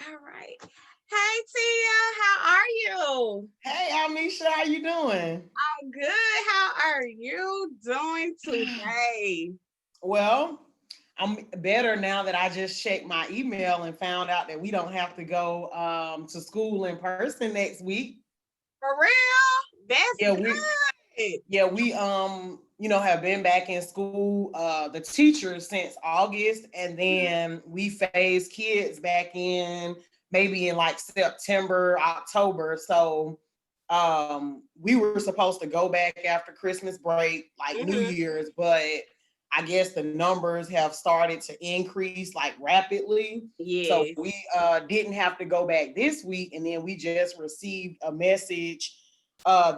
All right. Hey Tia, how are you? Hey, Amisha, how you doing? I'm good. How are you doing today? Well, I'm better now that I just checked my email and found out that we don't have to go to school in person next week. For real? That's Yeah, we good. yeah, we have been back in school the teachers since August, and then we phased kids back in maybe in like September, October. So we were supposed to go back after Christmas break, like New Mm-hmm. Year's, but I guess the numbers have started to increase like rapidly. So Yes. we didn't have to go back this week, and then we just received a message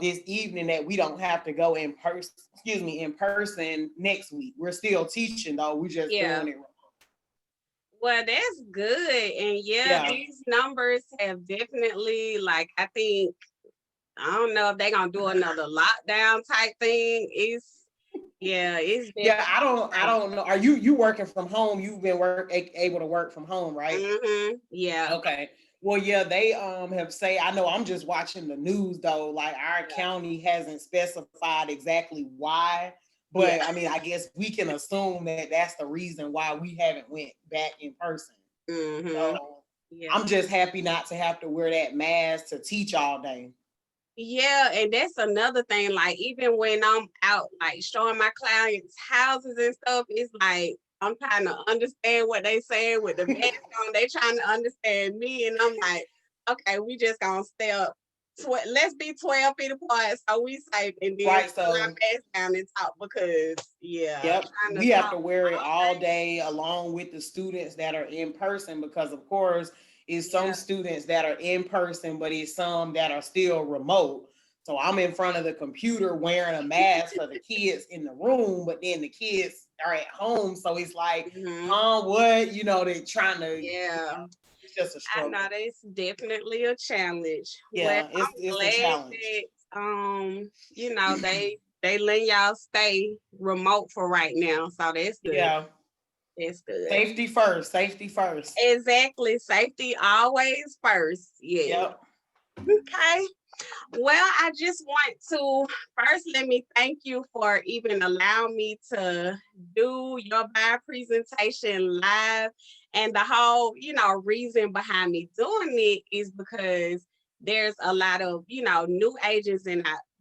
this evening that we don't have to go in person. Excuse me, in person next week. We're still teaching though. We're just doing Yeah. it. Well, that's good. And yeah, Yeah, these numbers have definitely, like, I think, I don't know if they're gonna do another lockdown type thing. It's yeah. definitely I don't know. Are you working from home? You've been able to work from home, right? Yeah. Okay. Well, yeah, they have say I know I'm just watching the news though. Like our Yeah. county hasn't specified exactly why, Yeah. but I mean, I guess we can assume that that's the reason why we haven't went back in person. Mm-hmm. So Yeah. I'm just happy not to have to wear that mask to teach all day. Yeah, and that's another thing. Like, even when I'm out, like showing my clients houses and stuff, it's like I'm trying to understand what they saying with the mask on. They trying to understand me, and I'm like, okay, we just gonna stay up. Let's be 12 feet apart, so we safe, and then Right. put our So mask down and talk because yeah, yep, trying to we have talk to wear it all all day. day along with the students that are in person because, of course, it's some Yeah, students that are in person, but it's some that are still remote. So I'm in front of the computer wearing a mask for the kids in the room, but then the kids are at home. So it's like, hmm huh, what? They're trying to, yeah. it's just a I know struggle. that's definitely a challenge. Well, Yeah, it's I'm it's a glad challenge. that they let y'all stay remote for right now. So that's good. Yeah, That's good. safety first, safety first. Exactly. Safety always first. Yeah. Yep. Okay. Well, I just want to first let me thank you for even allowing me to do your bio presentation live. And the whole, reason behind me doing it is because there's a lot of,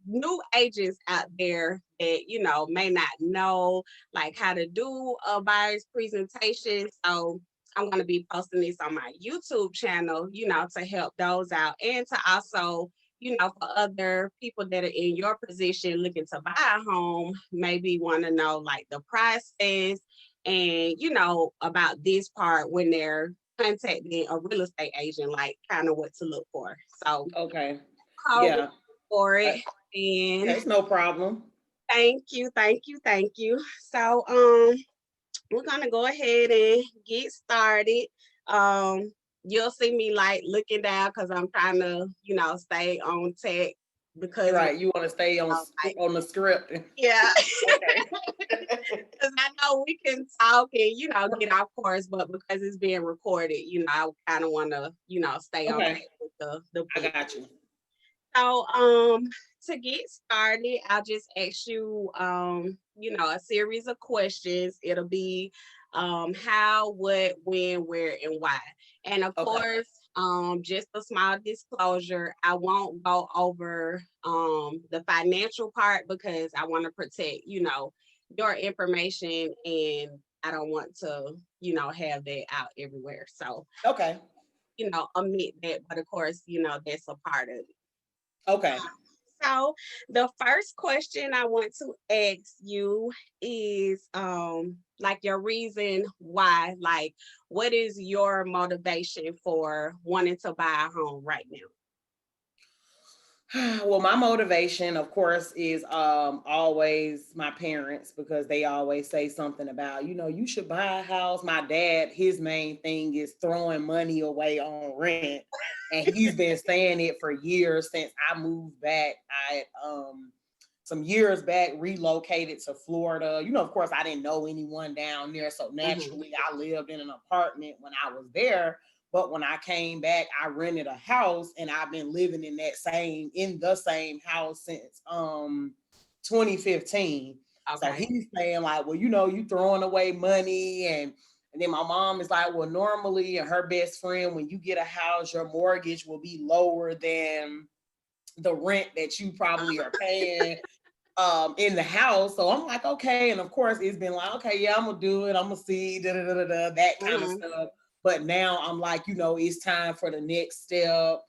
new agents out there that, may not know like how to do a buyer's presentation. So I'm going to be posting this on my YouTube channel, to help those out and to also for other people that are in your position looking to buy a home, maybe want to know like the process and, about this part when they're contacting a real estate agent, like kind of what to look for. So, Okay. hold Yeah. for Uh, it. And yeah, it's no problem. thank you, thank you, thank you. So, we're gonna go ahead and get started. You'll see me like looking down because I'm trying to, stay on tech because Right. You want to stay like on the script. yeah, Okay. because I know we can talk and get off course, but because it's being recorded, I kind of want to, stay on Okay. track with the I book. got you. So, to get started, I'll just ask you, a series of questions. It'll be, how, what, when, where, and why. And of Okay. course, just a small disclosure, I won't go over, the financial part because I want to protect, your information and I don't want to, have that out everywhere. So, Okay. omit that, but of course, that's a part of it. Okay. So the first question I want to ask you is like your reason why, like what is your motivation for wanting to buy a home right now? Well, my motivation, of course, is always my parents because they always say something about, you should buy a house. My dad, his main thing is throwing money away on rent. And he's been saying it for years since I moved back. I some years back relocated to Florida. You know, of course, I didn't know anyone down there. So naturally, I lived in an apartment when I was there. But when I came back, I rented a house and I've been living in the same house since 2015. So Okay. he's saying like, well, you know, you throwing away money. And then my mom is like, well, normally, and her best friend, when you get a house, your mortgage will be lower than the rent that you probably are paying in the house. So I'm like, okay. And of course, it's been like, okay, yeah, I'm gonna do it. I'm gonna see that kind of Mm-hmm. stuff. But now I'm like, you know, it's time for the next step.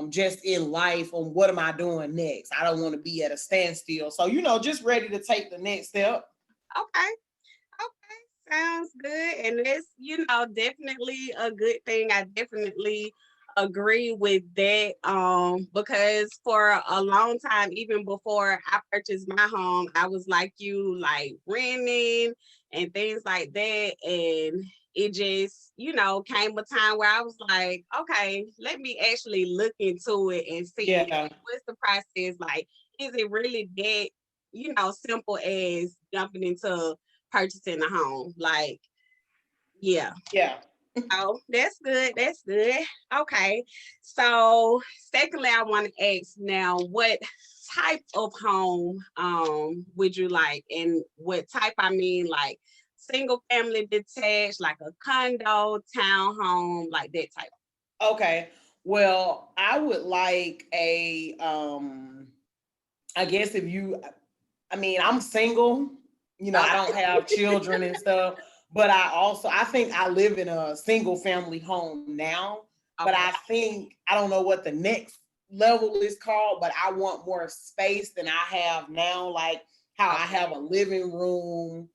Just in life, on what am I doing next? I don't want to be at a standstill. So, you know, just ready to take the next step. Okay. Okay. Sounds good. And it's, definitely a good thing. I definitely agree with that. Because for a long time, even before I purchased my home, I was like you, like renting and things like that. And it just, came a time where I was like, okay, let me actually look into it and see, Yeah. like, what's the process like? Is it really that, simple as jumping into purchasing a home? Like, yeah. Yeah. Oh, that's good. That's good. Okay. So, secondly, I want to ask now, what type of home would you like? And what type I mean, like single family detached, like a condo, townhome, like that type. Okay. Well, I would like I guess if you I mean, I'm single, you know, I Okay. don't have children and stuff, but I think I live in a single family home now, but Okay. I think I don't know what the next level is called, but I want more space than I have now, like how I Okay. have a living room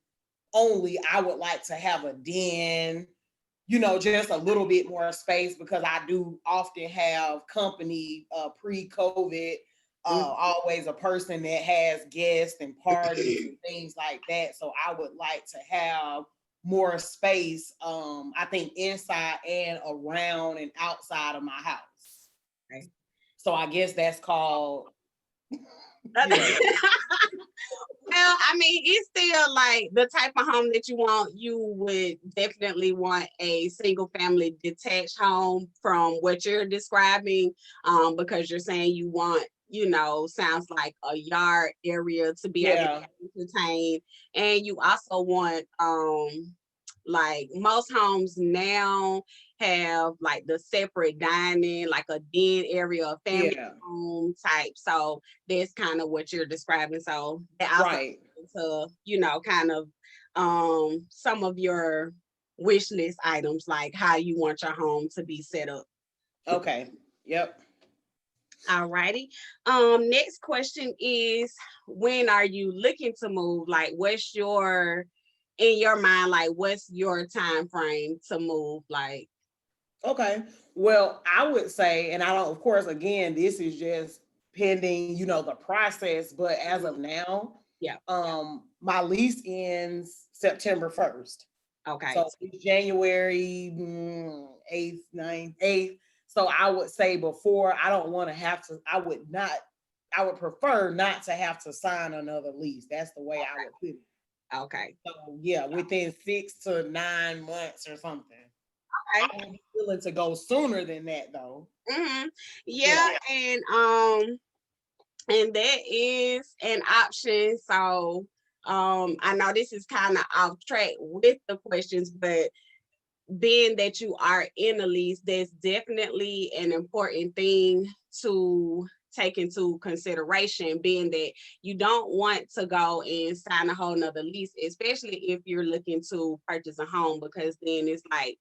only. I would like to have a den, you know, just a little bit more space because I do often have company pre-COVID, Mm, always a person that has guests and parties and things like that. So I would like to have more space, I think inside and around and outside of my house. okay. So I guess that's called, yeah, Well, I mean, it's still like the type of home that you want. You would definitely want a single family detached home from what you're describing, because you're saying you want, sounds like a yard area to be able yeah, to entertain, and you also want, like most homes now have like the separate dining, like a den area, a family yeah, home type. So that's kind of what you're describing. So that also right. to, kind of some of your wish list items, like how you want your home to be set up. Okay. Yep. All righty. Next question is, when are you looking to move? Like, what's your in your mind, like what's your time frame to move? Like, Okay. Well, I would say, and I don't, of course, again, this is just pending, you know, the process, but as of mhm, now, yeah, my lease ends September 1st. okay. So it's January 8th, 9th, 8th. So I would say before, I don't want to have to, I would prefer not to have to sign another lease. That's the way I would put it. Okay. So yeah, within 6 to 9 months or something. I Okay. would be willing to go sooner than that though. Hmm. Yeah. Yeah, and that is an option. So I know this is kind of off track with the questions, but being that you are in a lease, that's definitely an important thing to take into consideration, being that you don't want to go and sign a whole nother lease, especially if you're looking to purchase a home, because then it's like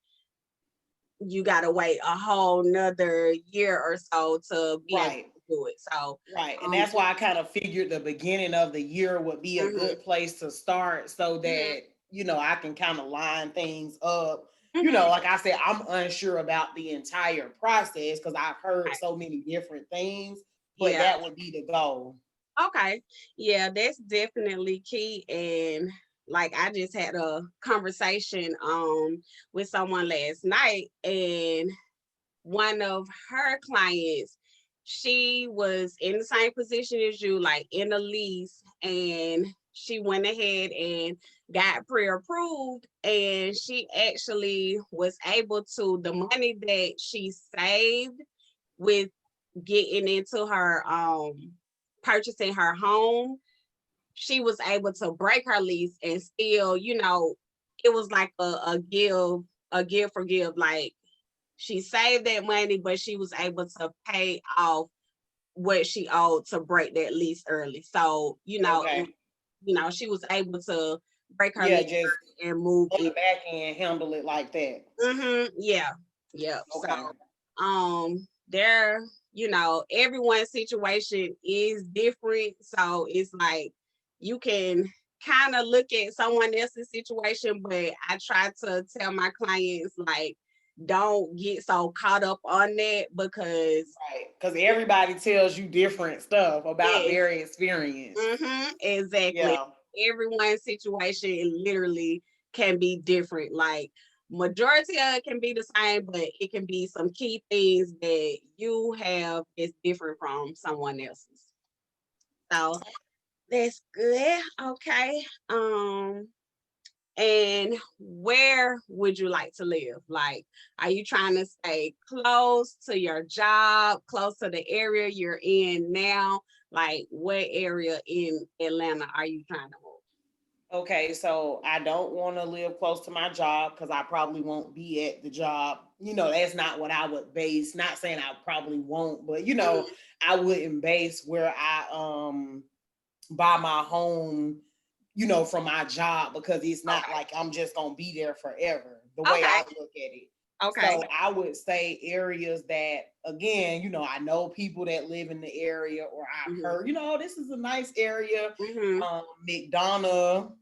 you gotta wait a whole nother year or so to be able Right. to do it. So Right. And um that's why I kind of figured the beginning of the year would be a mhm, good place to start so mhm, that, you know, I can kind of line things up. You mhm, know, like I said, I'm unsure about the entire process because I've heard right. so many different things, but Yeah. that would be the goal. Okay. Yeah, that's definitely key. And like I just had a conversation with someone last night, and one of her clients, she was in the same position as you, like in a lease, and she went ahead and got pre-approved, and she actually was able to, the money that she saved with getting into her purchasing her home, she was able to break her lease and still, it was like a give for give. Like she saved that money, but she was able to pay off what she owed to break that lease early. So, Okay. she was able to break her Yeah, lease just early and move on the in. back end, handle it like that. Yeah. Yeah. Okay. So there, everyone's situation is different. So it's like you can kind of look at someone else's situation, but I try to tell my clients, like, don't get so caught up on that, because Right. Because everybody tells you different stuff about yes, their experience. exactly. Yeah. Everyone's situation literally can be different. Like majority of it can be the same, but it can be some key things that you have is different from someone else's. So that's good. Okay. And where would you like to live? Like, are you trying to stay close to your job, close to the area you're in now? Like, what area in Atlanta are you trying to move? Okay, so I don't want to live close to my job because I probably won't be at the job. That's not what I would base. Not saying I probably won't, but Mhm. I wouldn't base where I buy my home, from my job, because it's not Okay. like I'm just gonna be there forever, the way Okay. I look at it. Okay. So I would say areas that, again, I know people that live in the area, or I've Mhm. heard, this is a nice area. Mhm. McDonough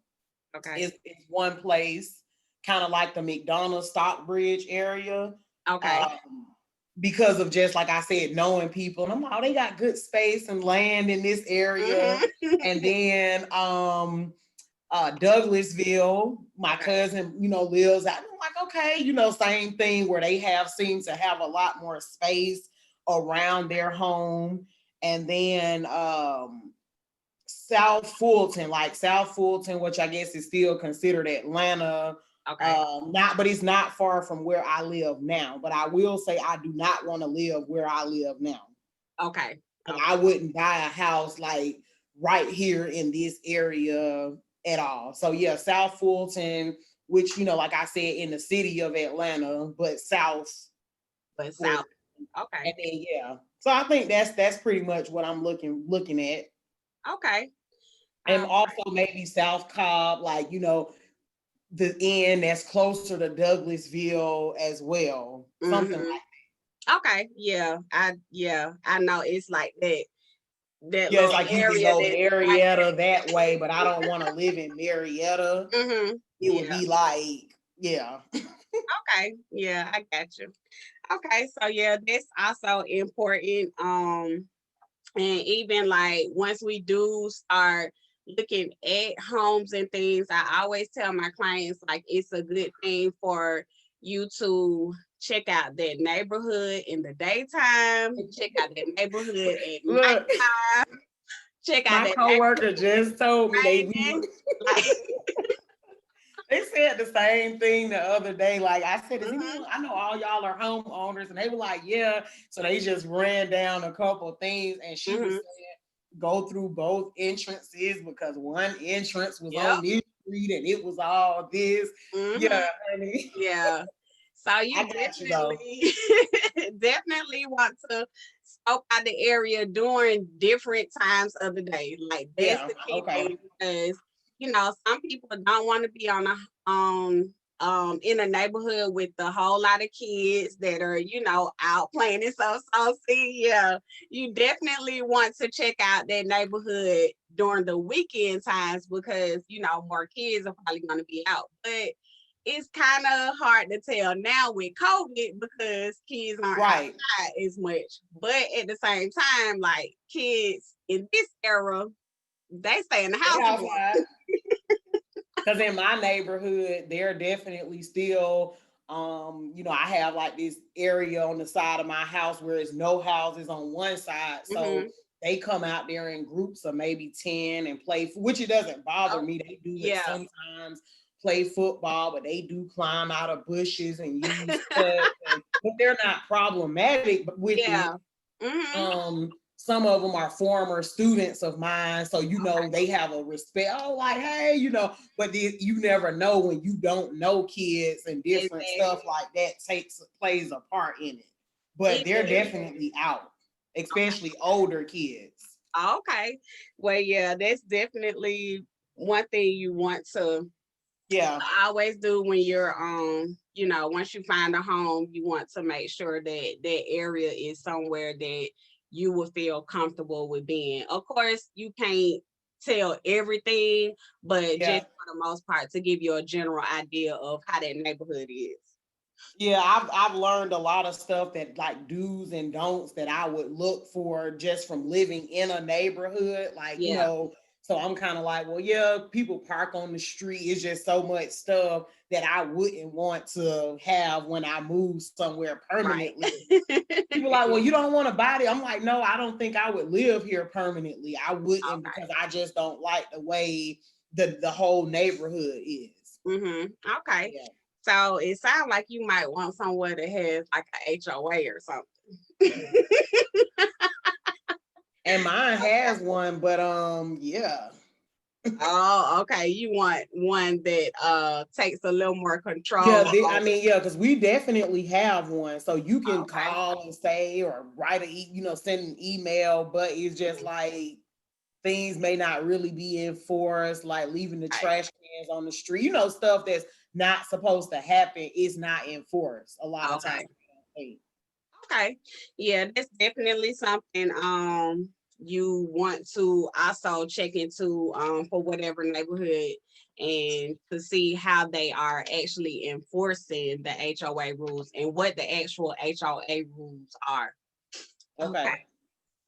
Okay. is one place, kind of like the McDonough Stockbridge area. Okay. Um, because of, just like I said, knowing people. And I'm like, oh, they got good space and land in this area. Mhm. And then Douglasville, my Okay. cousin, lives out. I'm like, okay, same thing, where they seem to have a lot more space around their home. And then South Fulton, which I guess is still considered Atlanta. Okay. But it's not far from where I live now. But I will say I do not want to live where I live now. Okay. And Okay. I wouldn't buy a house like right here in this area at all. So yeah, South Fulton, which, like I said, in the city of Atlanta, but South But Fulton. south. Okay. And then yeah. So I think that's pretty much what I'm looking at. Okay. And Uh, also maybe South Cobb, like, the end that's closer to Douglasville as well. Something mhm. like Okay. I know it's like that yeah, it's little like you can area go that's right Marietta that way, but I don't want to live in Marietta. there. Mhm. It would Yeah. be like, yeah. Okay. Yeah, I got you. Okay, so yeah, that's also important. And even like once we do start looking at homes and things, I always tell my clients, like, it's a good thing for you to check out that neighborhood in the daytime, check out that neighborhood at Look, nighttime, check out my that coworker neighborhood just told me raining. Like, they said the same thing the other day. Like I said, is mhm, anyone? I know all y'all are homeowners, and they were like, yeah. So they just ran down a couple of things, and she was mhm, saying go through both entrances because one entrance was yep, on this street and it was all this. mhm, Yeah, honey. yeah. So you I got you though. definitely definitely want to scope out the area during different times of the day. Like that's Yeah. the key Okay. thing, because some people don't want to be in a neighborhood with a whole lot of kids that are out playing and so see, yeah, you definitely want to check out that neighborhood during the weekend times, because more kids are probably going to be out. But it's kind of hard to tell now with COVID because kids aren't Right. outside as much. But at the same time, like kids in this era, they stay in the They house more. outside. Because in my neighborhood, they're definitely still You know, I have like this area on the side of my house where it's no houses on one side. So Mhm. they come out there in groups of maybe 10 and play, which it doesn't bother Oh, me. They do it yeah. sometimes, play football, but they do climb out of bushes and use cuts. But they're not problematic with it. Yeah. Mhm. Some of them are former students of mine, so you know they have a respect. Oh, like, hey, you know, but you never know when you don't know kids and different stuff Exactly. like that plays a part in it. But It they're does. definitely out, especially older kids. Okay. Well, yeah, that's definitely one thing you want to Yeah, always do when you're once you find a home, you want to make sure that that area is somewhere that you will feel comfortable with being. Of course, you can't tell everything, but yeah. just for the most part to give you a general idea of how that neighborhood is. Yeah, I've learned a lot of stuff that like do's and don'ts that I would look for just from living in a neighborhood. Like, you Yeah, know, so I'm kind of like, well, yeah, people park on the street. It's just so much stuff that I wouldn't want to have when I move somewhere right. permanently. People like, well, you don't want to buy it. I'm like, no, I don't think I would live here permanently. I wouldn't Okay. because I just don't like the way the whole neighborhood is. Okay. Yeah. So it sounds like you might want somewhere that has like a HOA or something. And mine has one, but yeah. Oh, okay. You want one that takes a little more Yeah, control I over. mean, yeah, because we definitely have one. So you can Okay. call and say or write you know, send an email, but it's just Mhm. like things may not really be enforced, like leaving the Right. trash cans on the street, you know, stuff that's not supposed to happen is not enforced a lot of times. Okay. Okay. Yeah, that's definitely something you want to also check into for whatever neighborhood and to see how they are actually enforcing the HOA rules and what the actual HOA rules are. Okay. Okay.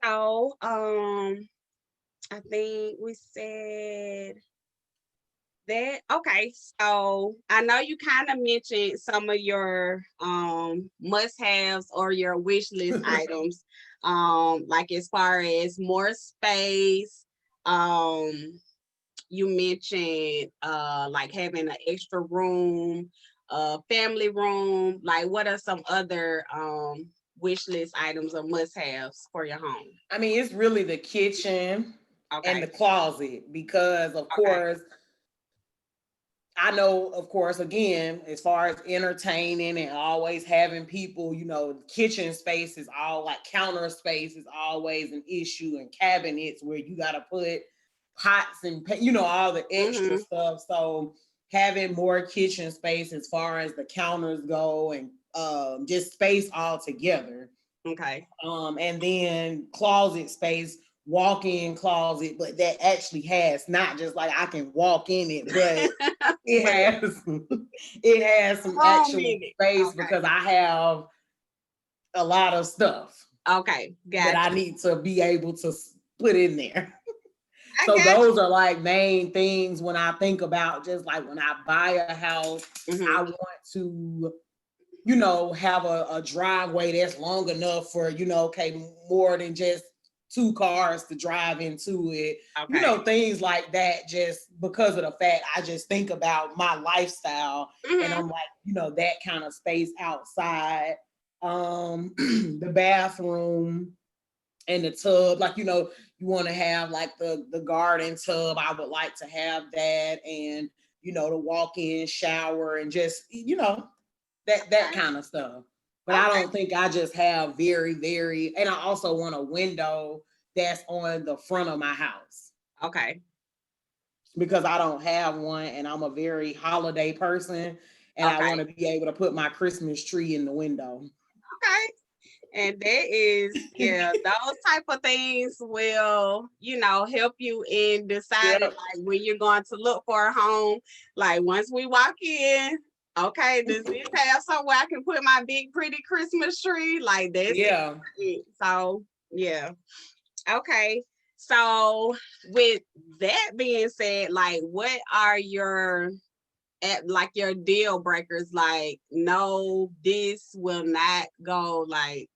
So I think we said that. Okay, so I know you kind of mentioned some of your must-haves or your wish list items, like as far as more space. Um, you mentioned like having an extra room, family room. Like, what are some other wish list items or must-haves for your home? I mean, it's really the kitchen and the Okay, closet because, of okay, course, I know, of course, again, as far as entertaining and always having people, you know, kitchen space is all like counter space is always an issue, and cabinets where you got to put pots and, you know, all the extra mm-hmm, stuff. So having more kitchen space as far as the counters go and just space all together, okay. and then closet space, walk-in closet, but that actually has not just like I can walk in it, but it But has it has some room actual in it. space Okay. because I have a lot of stuff Okay, that got I you. need to be able to put in there. I So got those are like main things when I think about just like when I buy a house, you. I want to, you know, have a driveway that's long enough for, you know, okay, more than just two cars to drive into it, you Okay. know, things like that, just because of the fact I just think about my lifestyle and Mhm. I'm like, you know, that kind of space outside. The bathroom and the tub, like, you know, you want to have like the garden tub. I would like to have that, and you know, the walk-in shower and just, you know, that Okay. kind of stuff. But I Okay. don't think I just have very, and I also want a window that's on the front of my house Okay. because I don't have one and I'm a very holiday person and I want Okay. to be able to put my Christmas tree in the window. Okay. And that is, yeah, those type of things will, help you in deciding Yep. like when you're going to look for a home. Like once we walk in, okay, does this have somewhere I can put my big pretty Christmas tree? Like that's Yeah. it. So yeah. Okay. So with that being said, like what are your at like your deal breakers, like no, this will not go, like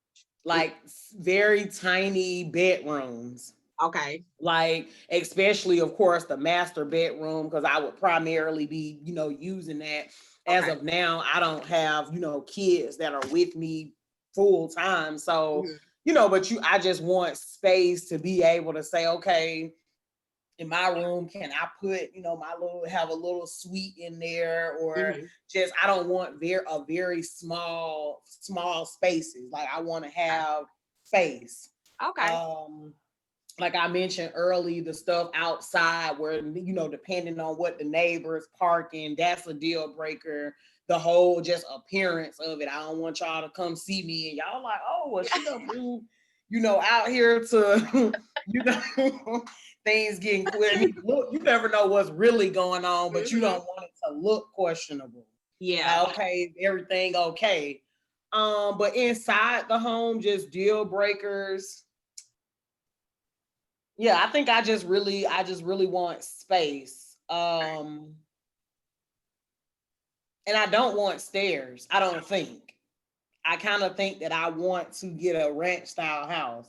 very tiny bedrooms. okay. Like, especially of course the master bedroom, because I would primarily be, using that. As Okay. of now, I don't have, kids that are with me full time. So, Mhm. but I just want space to be able to say, okay, in my room, can I put, have a little suite in there, or Mhm. just, I don't want very small spaces. Like, I want to have space. Okay. Um, like I mentioned early, the stuff outside where, depending on what the neighbors parking, that's a deal breaker. The whole just appearance of it. I don't want y'all to come see me and y'all like, oh, well, she done moved, out here to, things getting queer. Look, you never know what's really going on, but you Mhm. don't want it to look questionable. Yeah. Like, okay, everything okay. But inside the home, just deal breakers. Yeah, I think I just really want space. And I don't want stairs. I don't think. I kind of think that I want to get a ranch style house.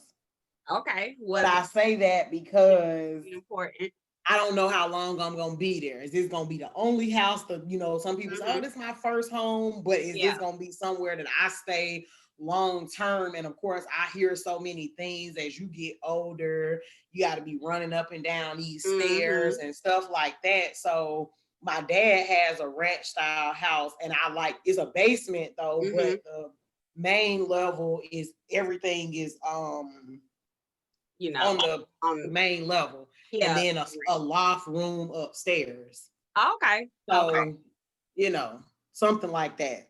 Okay. But Well, I say that because that's important. I don't know how long I'm gonna be there. Is this gonna be the only house that, some people say, oh, Mhm. this is my first home, but is Yeah. this gonna be somewhere that I stay long term? And of course, I hear so many things as you get older, you got to be running up and down these stairs Mhm. and stuff like that. So my dad has a ranch style house, and I like, it's a basement though, Mhm. but the main level is, everything is You know. on the Um. main level, and Yeah. then a loft room upstairs. Okay. Okay. So, you know, something like that.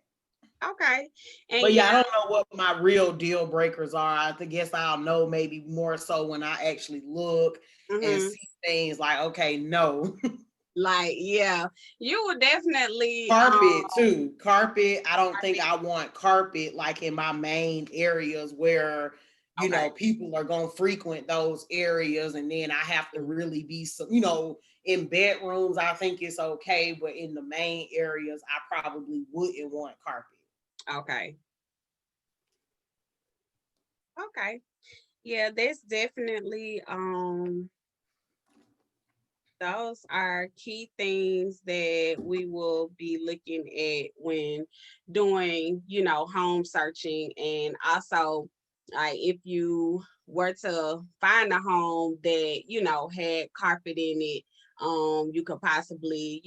Okay. And But yeah. yeah, I don't know what my real deal breakers are. Guess I'll know maybe more so when I actually look and Mhm. see things like, okay, no. Like, yeah, you would definitely Carpet too. Carpet. I don't think carpet. I want carpet like in my main areas where, Okay. people are going to frequent those areas. And then I have to really be, so, in bedrooms, I think it's okay. But in the main areas, I probably wouldn't want carpet. Okay. Okay. Yeah, that's definitely those are key things that we will be looking at when doing, home searching. And also, if you were to find a home that, had carpet in it, you could possibly,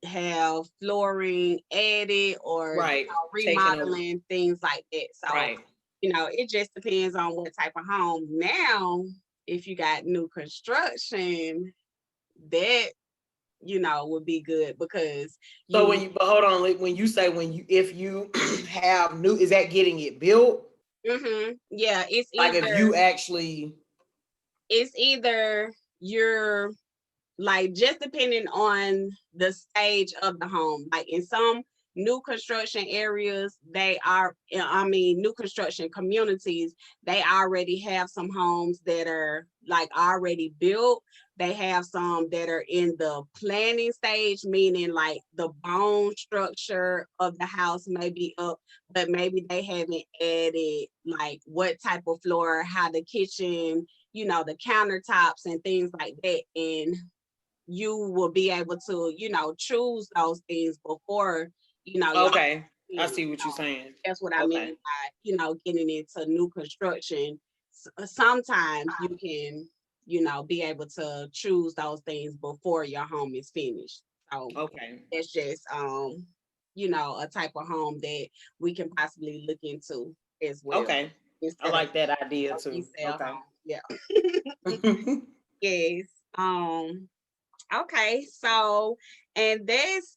have flooring added or, Right. Taking a remodeling, things like that. So, right. it just depends on what type of home. Now, if you got new construction, that, would be good because So you, but hold on, like, when you say, if you have new, is that getting it built? yeah, Like if you actually, it's either you're like, just depending on the stage of the home. Like in some new construction areas, new construction communities, they already have some homes that are like already built. They have some that are in the planning stage, meaning like the bone structure of the house may be up, but maybe they haven't added like what type of floor, how the kitchen, the countertops and things like that. And you will be able to, choose those things before, your home okay, I finish. see what you're So saying. that's what I Okay. mean by, getting into new construction. Sometimes you can, be able to choose those things before your home is finished. So Okay. that's just, a type of home that we can possibly look into as well Okay. I instead of like that idea a too. resale Okay. home. Yeah. Yes. Okay, so and that's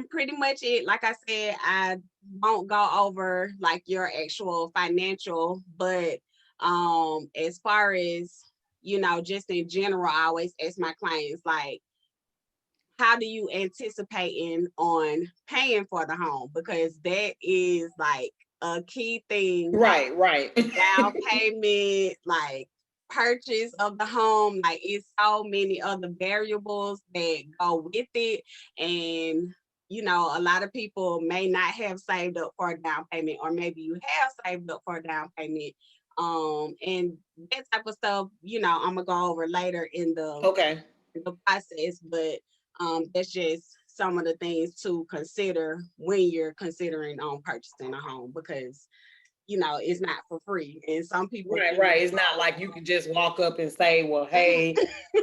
pretty much it. Like I said, I won't go over like your actual financial, but as far as just in general, I always ask my clients like, how do you anticipating on paying for the home? Because that is like a key thing, like Right, right. down payment, like purchase of the home, like it's so many other variables that go with it. And a lot of people may not have saved up for a down payment, or maybe you have saved up for a down payment. And that type of stuff, I'm gonna go over later in Okay. the process, but that's just some of the things to consider when you're considering purchasing a home, because it's not for free. And some people Right, think, right. It's not like you could just walk up and say, well, hey,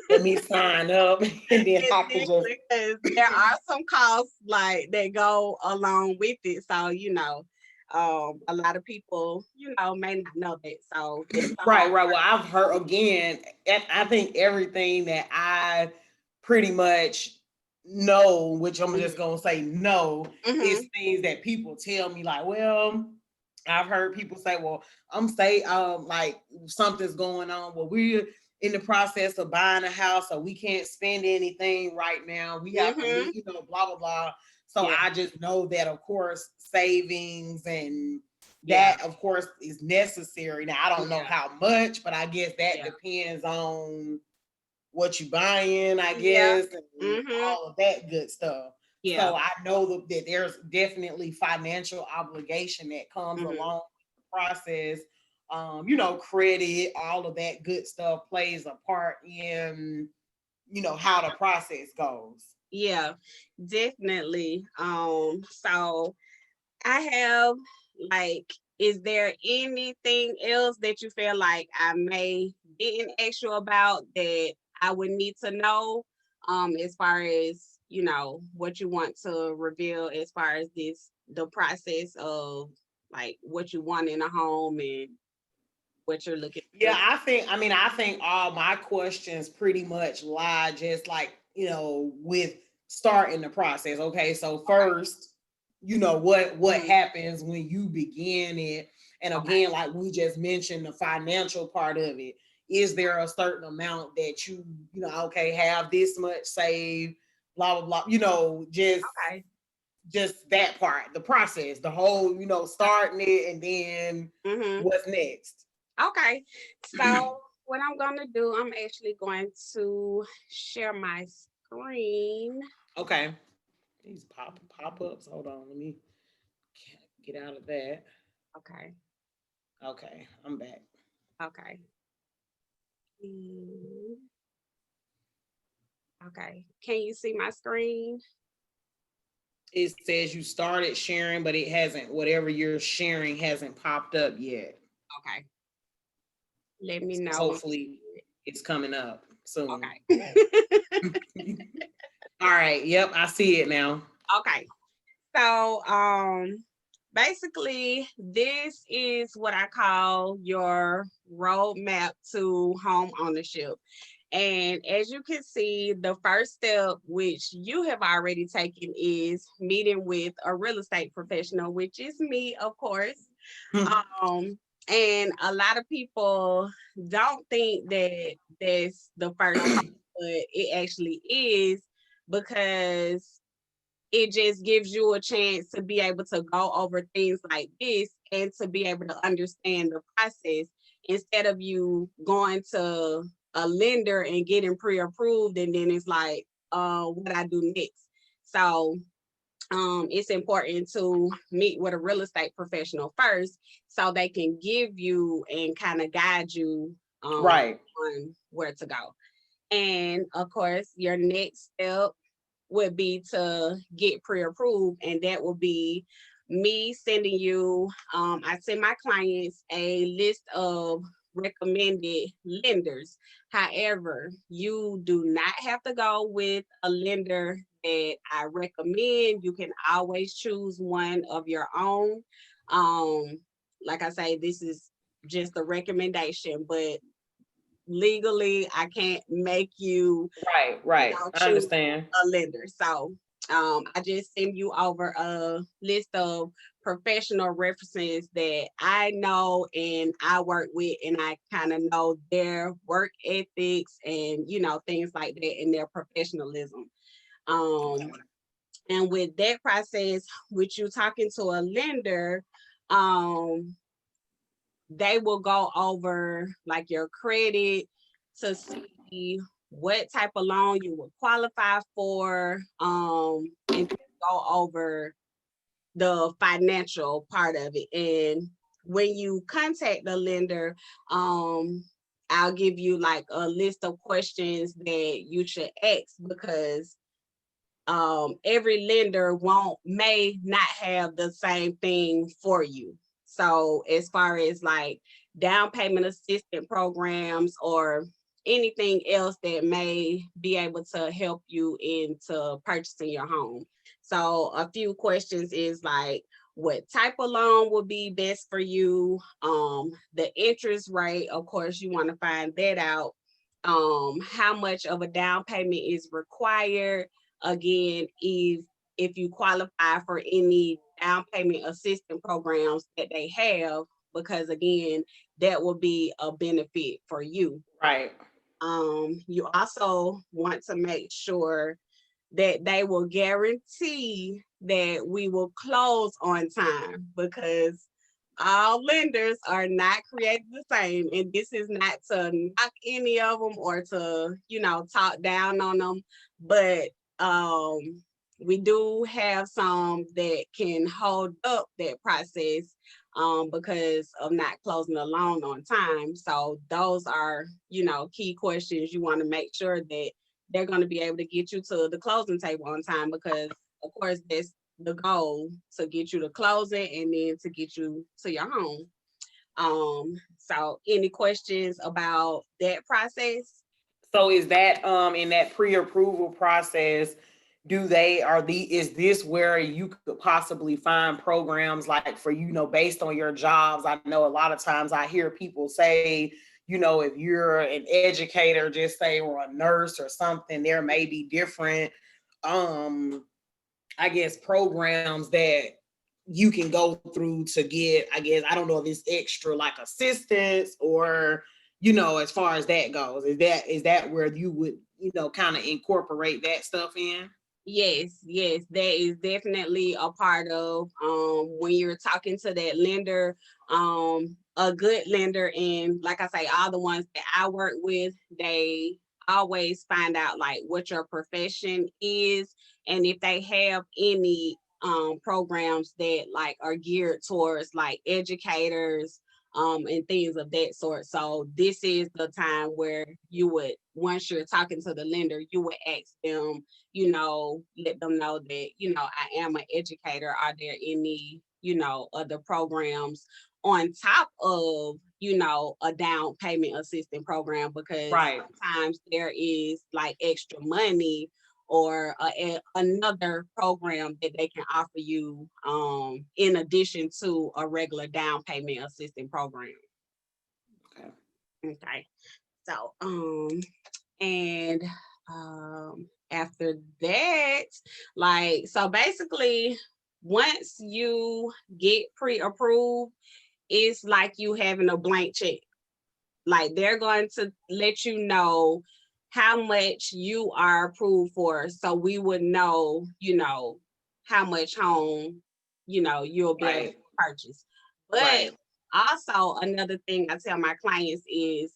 let me sign up and then I could just exactly, because there are some costs like that go along with it. So, a lot of people, may not know that. So that's the right, whole right. Well, I've heard again, I think everything that I pretty much know, which I'm just gonna say no, mm-hmm. is things that people tell me like, well, I've heard people say, well, like something's going on. Well, we're in the process of buying a house, so we can't spend anything right now. We have to Mm-hmm. meet, blah, blah, blah. So Yeah. I just know that, of course, savings and Yeah. that, of course, is necessary. Now, I don't know Yeah. how much, but I guess that Yeah. depends on what you buying, I Yeah. guess, and Mm-hmm. all of that good stuff. Yeah. So I know that there's definitely financial obligation that comes Mm-hmm. along with the process. Credit, all of that good stuff plays a part in, how the process goes. Yeah, definitely. So I have, like, is there anything else that you feel like I may didn't ask you about that I would need to know? As far as, what you want to reveal as far as the process of like what you want in a home and what you're looking Yeah, for. I think all my questions pretty much lie just like, with starting the process. Okay, so Okay. first, what Mhm. happens when you begin it? And Okay. again, like we just mentioned, the financial part of it. Is there a certain amount that okay, have this much saved, blah blah blah, Okay. just that part, the process, the whole, starting it and then Mm-hmm. what's next. Okay. So what I'm gonna do, I'm actually going to share my screen. Okay. These pop ups. Hold on, let me get out of that. Okay. Okay, I'm back. Okay. Mm, okay. Can you see my screen? It says you started sharing, but it hasn't. Whatever you're sharing hasn't popped up yet. Okay. Let me So know when you hopefully, see it. it's coming up soon. Okay. All right. Yep, I see it now. Okay. So basically this is what I call your roadmap to home ownership. And as you can see, the first step, which you have already taken, is meeting with a real estate professional, which is me, of course. Um, and a lot of people don't think that that's the first part, but it actually is, because it just gives you a chance to be able to go over things like this and to be able to understand the process, instead of you going to a lender and getting pre-approved and then it's like, what I do next. So it's important to meet with a real estate professional first so they can give you and kind of guide you Right. on where to go. And of course, your next step would be to get pre-approved, and that will be me sending you. I send my clients a list of recommended lenders. However, you do not have to go with a lender that I recommend. You can always choose one of your own. Um, like I say, this is just a recommendation, but legally I can't make you Right. Right. I choose understand. a lender. So I just send you over a list of professional references that I know and I work with, and I kind of know their work ethics and things like that, and their professionalism. Um, and with that process, with you talking to a lender, um, they will go over like your credit to see what type of loan you would qualify for, and go over the financial part of it. And when you contact the lender, I'll give you like a list of questions that you should ask, because every lender may not have the same thing for you. So as far as like down payment assistance programs or anything else that may be able to help you into purchasing your home. So a few questions is like, what type of loan would be best for you? The interest rate, of course, you want to find that out. How much of a down payment is required? Again, if you qualify for any down payment assistance programs that they have, because again, that will be a benefit for you. Right. You also want to make sure that they will guarantee that we will close on time, because all lenders are not created the same. And this is not to knock any of them or to, talk down on them. But we do have some that can hold up that process because of not closing the loan on time. So those are, key questions. You want to make sure that they're going to be able to get you to the closing table on time, because of course that's the goal, to get you to closing and then to get you to your home. So any questions about that process? So is that in that pre-approval process, is this where you could possibly find programs like for, based on your jobs? I know a lot of times I hear people say, if you're an educator, just say, or a nurse or something, there may be different I guess programs that you can go through to get, I guess, I don't know if it's extra like assistance or, as far as that goes, is that where you would, kind of incorporate that stuff in? Yes, that is definitely a part of when you're talking to that lender, a good lender. And like I say, all the ones that I work with, they always find out like what your profession is, and if they have any programs that like are geared towards like educators, and things of that sort. So this is the time where you would, once you're talking to the lender, you would ask them, let them know that, I am an educator. Are there any, other programs on top of, a down payment assistance program? Because Right. sometimes there is like extra money or another program that they can offer you in addition to a regular down payment assistance program. Okay. Okay. So and after that, like, so basically once you get pre-approved, it's like you having a blank check. Like they're going to let you know how much you are approved for, so we would know, how much home, you'll be able to Right. purchase. But Right. also another thing I tell my clients is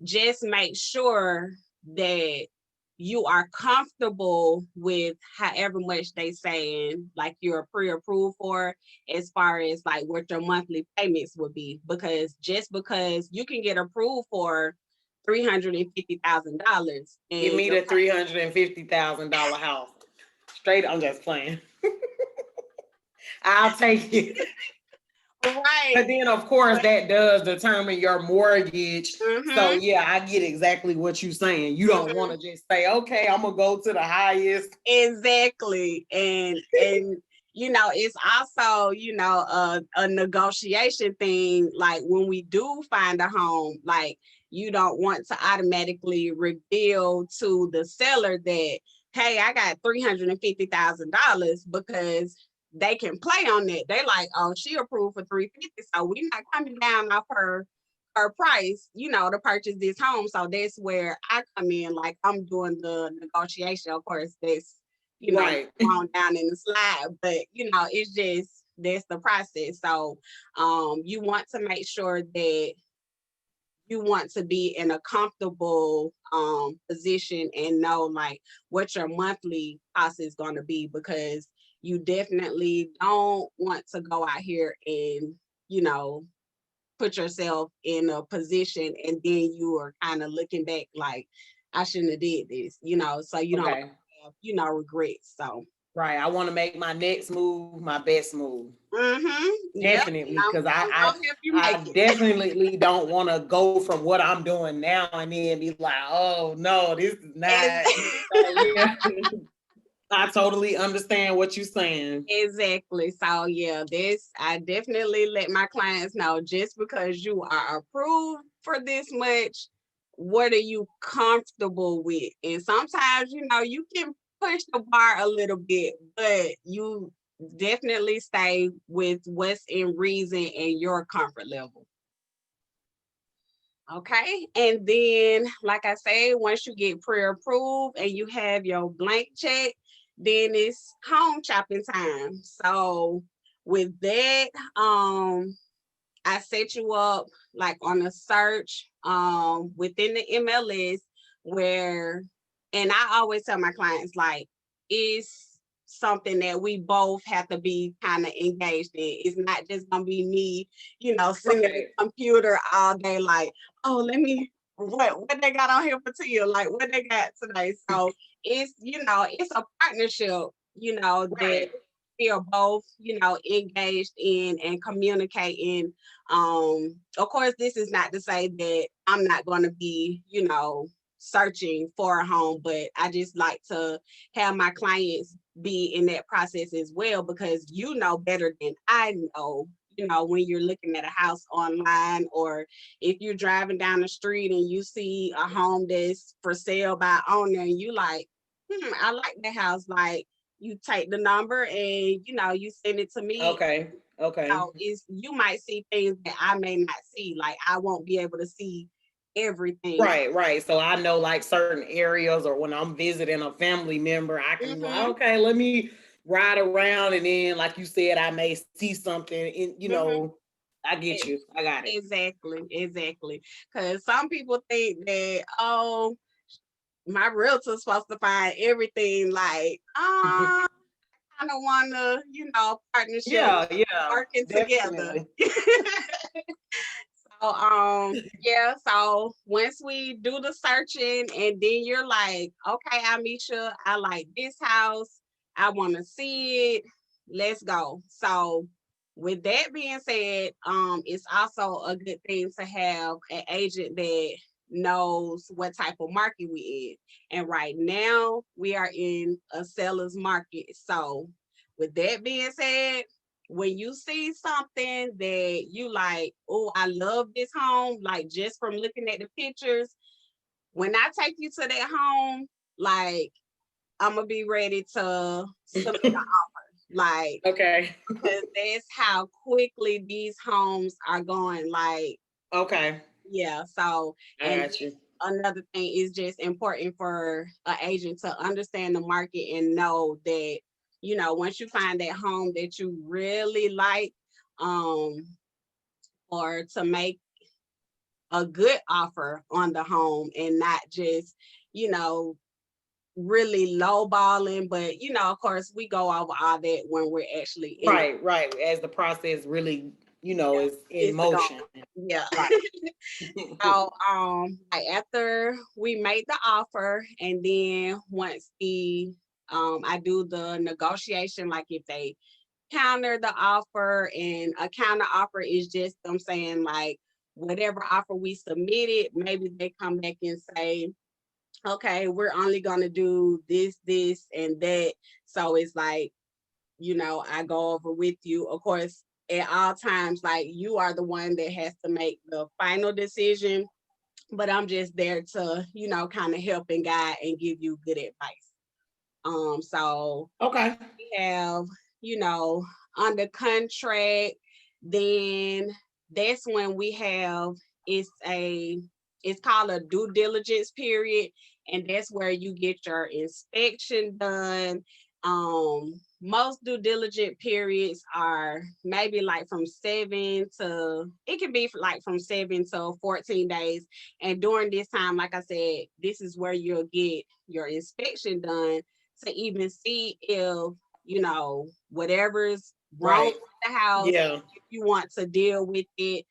just make sure that you are comfortable with however much they saying like you're pre-approved for, as far as like what your monthly payments would be. Because just because you can get approved for $350,000 Give and me the $350,000 house. Straight, I'm just playing. I'll take it. right. But then, of course, that does determine your mortgage. So, Mm-hmm, yeah, I get exactly what you're saying. You don't want to just say, okay, I'm going to go to the highest. exactly. And it's also, a negotiation thing. Like when we do find a home, like you don't want to automatically reveal to the seller that, hey, I got $350,000, because they can play on that. They like, oh, she approved for 350, so we're not coming down off her price, to purchase this home. So that's where I come in. Like I'm doing the negotiation. Of course, that's, Right. on down in the slide. But it's just that's the process. So you want to make sure that you want to be in a comfortable position and know like what your monthly cost is going to be, because you definitely don't want to go out here and, you know, put yourself in a position and then you are kind of looking back like, I shouldn't have did this, you know, so you don't Okay. have, you know, regrets. So Right. I want to make my next move my best move. yep, Definitely, I'm, because I'm gonna help you I make it. definitely don't want to go from what I'm doing now and then be like, oh no, this is not. So yeah, I totally understand what you're saying. Exactly. So yeah, this I definitely let my clients know, just because you are approved for this much, what are you comfortable with? And sometimes, you know, you can push the bar a little bit, but you definitely stay with what's in reason and your comfort level. Okay. And then, like I say, once you get pre-approved and you have your blank check, then it's home shopping time. So with that, I set you up like on a search within the MLS where, and I always tell my clients like, it's something that we both have to be kind of engaged in. It's not just gonna be me, you know, sitting at the Right. computer all day like, oh, let me what they got on here for tea, like what they got today. So it's, you know, it's a partnership, you know, that Right. we are both, you know, engaged in and communicating. Of course, this is not to say that I'm not going to be, you know, searching for a home, but I just like to have my clients be in that process as well, because you know better than I know, you know, when you're looking at a house online, or if you're driving down the street and you see a home that's for sale by owner and you like, I like the house, like you take the number and, you know, you send it to me. Okay. Okay. Know, is you might see things that I may not see. Like I won't be able to see everything. Right, right. So I know like certain areas, or when I'm visiting a family member, I can be like, Mm-hmm. okay, let me ride around, and then like you said, I may see something in, Mm-hmm. I get you. I got it. Exactly, exactly. Because some people think that, oh, my realtor's supposed to find everything. Like, I don't want to, you know, partnership, Yeah, yeah, working together. definitely. So yeah, so once we do the searching and then you're like, okay, Amisha, I like this house. I want to see it. Let's go. So with that being said, it's also a good thing to have an agent that knows what type of market we in. And right now we are in a seller's market. So with that being said, when you see something that you like, oh, I love this home, like just from looking at the pictures, when I take you to that home, like I'm gonna be ready to submit an offer. Like, Okay. because that's how quickly these homes are going. Like, Okay. yeah. So, I and got you. another thing is just important for an agent to understand the market and know that, you know, once you find that home that you really like, um, or to make a good offer on the home and not just, you know, really lowballing. But, you know, of course, we go over all that when we're actually in the, Right, right. As the process really, yeah, is in it's the goal. motion. Yeah. Right. So like after we made the offer, and then once the I do the negotiation, like if they counter the offer, and a counter offer is just them saying like whatever offer we submitted, maybe they come back and say, okay, we're only gonna do this, and that. So it's like, you know, I go over with you. Of course, at all times, like you are the one that has to make the final decision, but I'm just there to, you know, kind of help and guide and give you good advice. So Okay. we have, you know, under contract, then that's when we have, it's a it's called a due diligence period, and that's where you get your inspection done. most due diligent periods are maybe like from 7 to 14 days. And during this time, like I said, this is where you'll get your inspection done to even see if, whatever's wrong Right. with the house, Yeah. if you want to deal with it.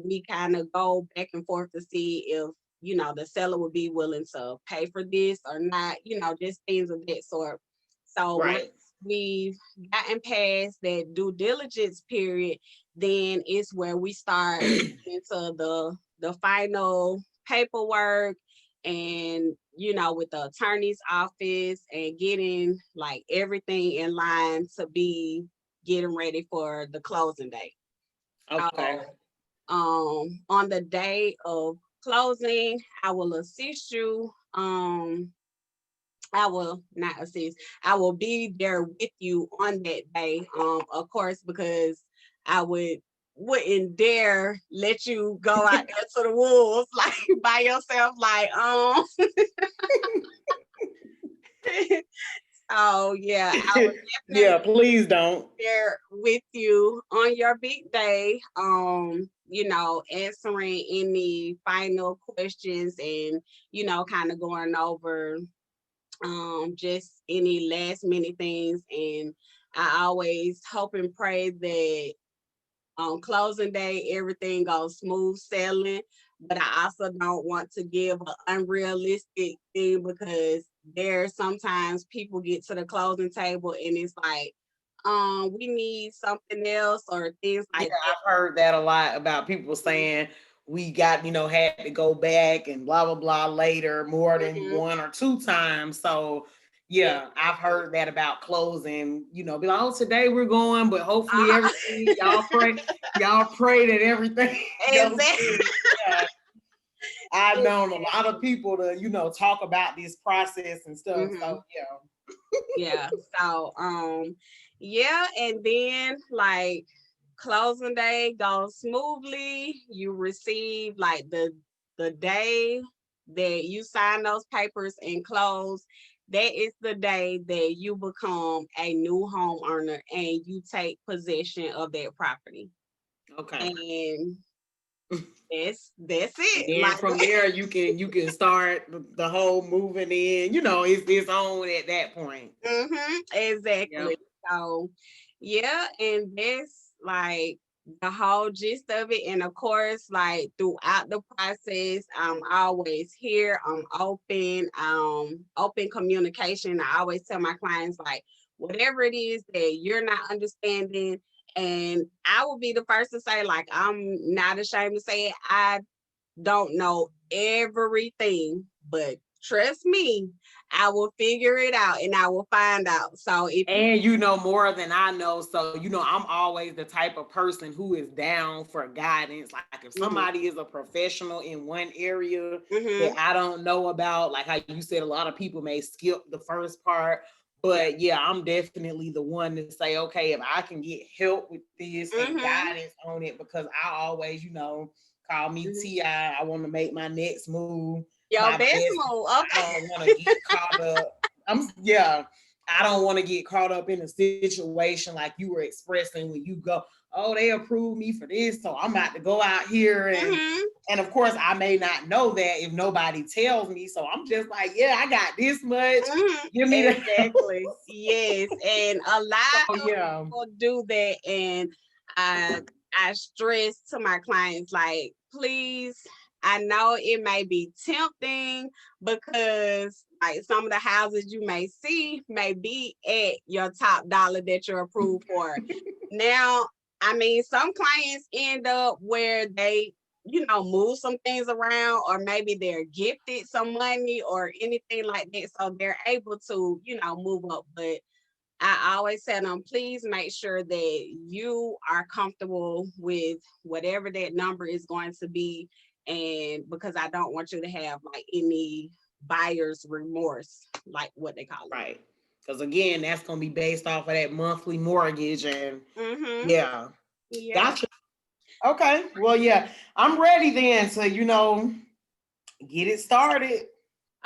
We kind of go back and forth to see if, the seller would be willing to pay for this or not, just things of that sort. So once Right. we've gotten past that due diligence period, then it's where we start into the final paperwork and with the attorney's office and getting like everything in line to be getting ready for the closing date. Okay. So on the day of closing, I will assist you. I will not assist. I will be there with you on that day. Of course, because I wouldn't dare let you go out there to the wolves like by yourself. Like so yeah, I would definitely Yeah, please don't. be there with you on your big day. Answering any final questions and kind of going over just any last minute things. And I always hope and pray that on closing day everything goes smooth sailing. But I also don't want to give an unrealistic thing because there sometimes people get to the closing table and it's like, we need something else or things Yeah, like that. I've heard that a lot about people saying we got, had to go back and blah blah blah later more than Mhm. one or two times. So yeah, I've Exactly. heard that about closing, be like, oh, today we're going, but hopefully everything Uh-huh. y'all pray that everything goes Exactly. good. Yeah. I've known a lot of people to, talk about this process and stuff. So Mhm. yeah. Yeah. So yeah, and then like closing day goes smoothly. You receive like the day that you sign those papers and close. That is the day that you become a new homeowner and you take possession of that property. Okay. And that's And it. then Like from there you can start the whole moving in. It's on at that point. exactly. Yep. So yeah, and that's like the whole gist of it. And of course, like throughout the process, I'm always here. I'm open communication. I always tell my clients like whatever it is that you're not understanding. And I will be the first to say, like, I'm not ashamed to say it. I don't know everything, but trust me, I will figure it out and I will find out. So if you And you know more than I know. So, I'm always the type of person who is down for guidance. Like if mhm, somebody is a professional in one area that mhm, I don't know about, like how you said, a lot of people may skip the first part. yeah, But yeah, I'm definitely the one to say, okay, if I can get help with this and mhm, guidance on it, because I always, call me mhm. TI. I want to make my next move, Your my best best. move, I don't want to get caught up. Yeah. I don't want to get caught up in a situation like you were expressing when you go, oh, they approved me for this, so I'm about to go out here okay. and of course I may not know that if nobody tells me. So I'm just like, yeah, I got this much. Give me the Exactly. Yes. And a lot so of yeah. people do that. And I I stress to my clients, like, please, I know it may be tempting because like some of the houses you may see may be at your top dollar that you're approved for. Now, I mean, some clients end up where they move some things around, or maybe they're gifted some money or anything like that. So they're able to, move up. But I always tell them, please make sure that you are comfortable with whatever that number is going to be. And because I don't want you to have like any buyer's remorse, like what they call it. Right. Because again, that's gonna be based off of that monthly mortgage and Mm-hmm. yeah. Yeah. Gotcha. Okay. Well, yeah, I'm ready then to, get it started.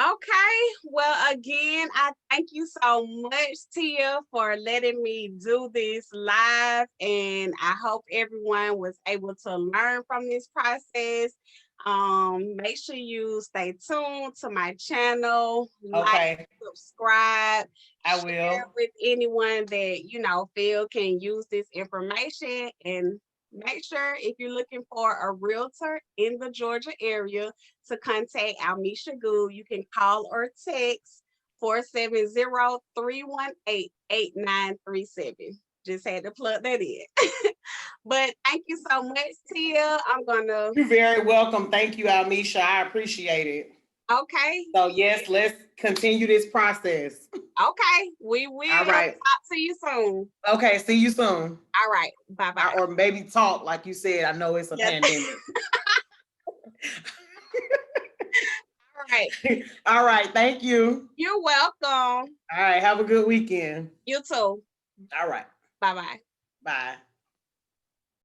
Okay. Well, again, I thank you so much, Tia, for letting me do this live. And I hope everyone was able to learn from this process. Make sure you stay tuned to my channel, like, Okay, subscribe, I share will. with anyone that feel can use this information, and make sure if you're looking for a realtor in the Georgia area to contact Almisha Good, you can call or text 470-318-8937. Just had to plug that in. But thank you so much, Tia. I'm gonna You're very welcome. Thank you, Almisha. I appreciate it. okay. So yes, let's continue this process. Okay, we will All right. talk to you soon. Okay, see you soon. All right, bye-bye. Or maybe talk, like you said. I know it's a Yes. pandemic. All right. All right, thank you. You're welcome. All right, have a good weekend. You too. All right, Bye-bye. bye.